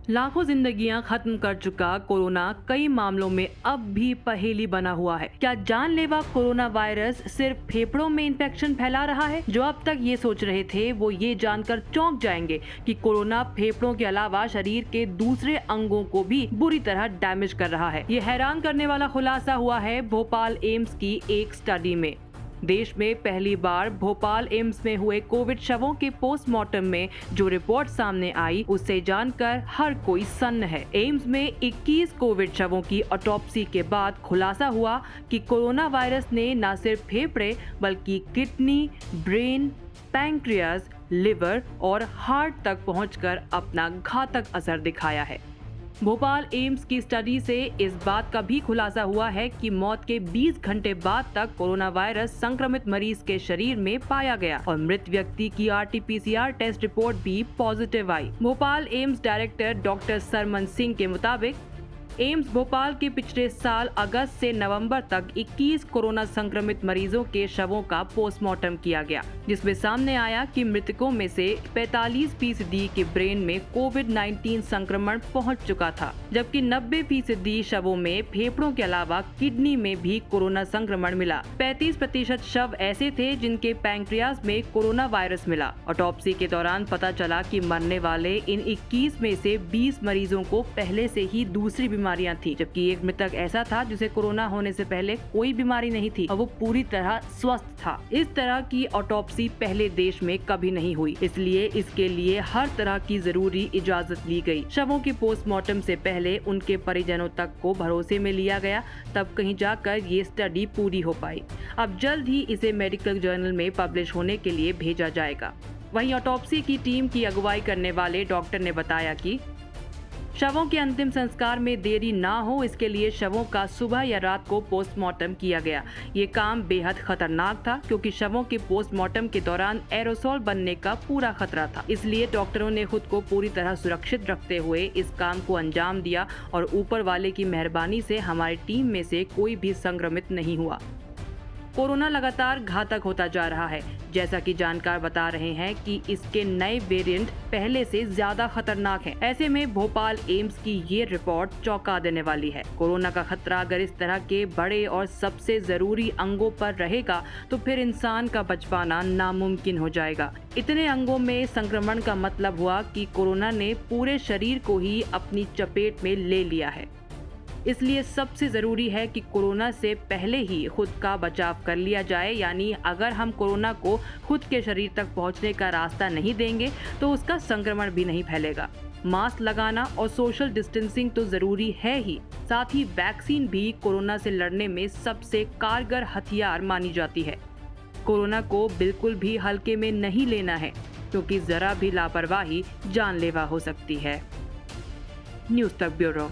लाखों जिंदगियां खत्म कर चुका कोरोना कई मामलों में अब भी पहेली बना हुआ है। क्या जानलेवा कोरोना वायरस सिर्फ फेफड़ों में इंफेक्शन फैला रहा है? जो अब तक ये सोच रहे थे वो ये जानकर चौंक जाएंगे कि कोरोना फेफड़ों के अलावा शरीर के दूसरे अंगों को भी बुरी तरह डैमेज कर रहा है। ये हैरान करने वाला खुलासा हुआ है भोपाल एम्स की एक स्टडी में। देश में पहली बार भोपाल एम्स में हुए कोविड शवों के पोस्टमार्टम में जो रिपोर्ट सामने आई उससे जानकर हर कोई सन्न है। एम्स में 21 कोविड शवों की ऑटोप्सी के बाद खुलासा हुआ कि कोरोना वायरस ने न सिर्फ फेफड़े बल्कि किडनी, ब्रेन, पैंक्रियाज, लिवर और हार्ट तक पहुंचकर अपना घातक असर दिखाया है। भोपाल एम्स की स्टडी से इस बात का भी खुलासा हुआ है कि मौत के 20 घंटे बाद तक कोरोना वायरस संक्रमित मरीज के शरीर में पाया गया और मृत व्यक्ति की RT-PCR टेस्ट रिपोर्ट भी पॉजिटिव आई। Bhopal AIIMS director doctor Sarman Singh के मुताबिक एम्स भोपाल के पिछले साल अगस्त से नवंबर तक 21 कोरोना संक्रमित मरीजों के शवों का पोस्टमार्टम किया गया, जिसमें सामने आया कि मृतकों में से 45% के ब्रेन में कोविड-19 संक्रमण पहुंच चुका था, जबकि 90% शवों में फेफड़ों के अलावा किडनी में भी कोरोना संक्रमण मिला। 35% शव ऐसे थे जिनके पैंक्रियाज में कोरोना वायरस मिला। ऑटोप्सी के दौरान पता चला कि मरने वाले इन 21 में से 20 मरीजों को पहले से ही दूसरी बीमारियां थी, जबकि एक मृतक ऐसा था जिसे कोरोना होने से पहले कोई बीमारी नहीं थी और वो पूरी तरह स्वस्थ था। इस तरह की ऑटोप्सी पहले देश में कभी नहीं हुई, इसलिए इसके लिए हर तरह की जरूरी इजाजत ली गई। शवों के पोस्टमार्टम से पहले उनके परिजनों तक को भरोसे में लिया गया, तब कहीं जाकर ये स्टडी पूरी हो पाई। अब जल्द ही इसे मेडिकल जर्नल में पब्लिश होने के लिए भेजा जाएगा। वहीं ऑटोप्सी की टीम की अगुवाई करने वाले डॉक्टर ने बताया कि शवों के अंतिम संस्कार में देरी ना हो, इसके लिए शवों का सुबह या रात को पोस्टमार्टम किया गया। ये काम बेहद खतरनाक था क्योंकि शवों के पोस्टमार्टम के दौरान एरोसोल बनने का पूरा खतरा था। इसलिए डॉक्टरों ने खुद को पूरी तरह सुरक्षित रखते हुए इस काम को अंजाम दिया और ऊपर वाले की मेहरबानी से हमारी टीम में से कोई भी संक्रमित नहीं हुआ। कोरोना लगातार घातक होता जा रहा है। जैसा कि जानकार बता रहे हैं कि इसके नए वेरिएंट पहले से ज्यादा खतरनाक हैं। ऐसे में भोपाल एम्स की ये रिपोर्ट चौंका देने वाली है। कोरोना का खतरा अगर इस तरह के बड़े और सबसे जरूरी अंगों पर रहेगा तो फिर इंसान का बच पाना नामुमकिन हो जाएगा। इतने अंगों में संक्रमण का मतलब हुआ कि कोरोना ने पूरे शरीर को ही अपनी चपेट में ले लिया है। इसलिए सबसे जरूरी है कि कोरोना से पहले ही खुद का बचाव कर लिया जाए, यानी अगर हम कोरोना को खुद के शरीर तक पहुंचने का रास्ता नहीं देंगे तो उसका संक्रमण भी नहीं फैलेगा। मास्क लगाना और सोशल डिस्टेंसिंग तो जरूरी है ही, साथ ही वैक्सीन भी कोरोना से लड़ने में सबसे कारगर हथियार मानी जाती है। कोरोना को बिल्कुल भी हल्के में नहीं लेना है क्योंकि जरा भी लापरवाही जानलेवा हो सकती है। न्यूज़ तक ब्यूरो।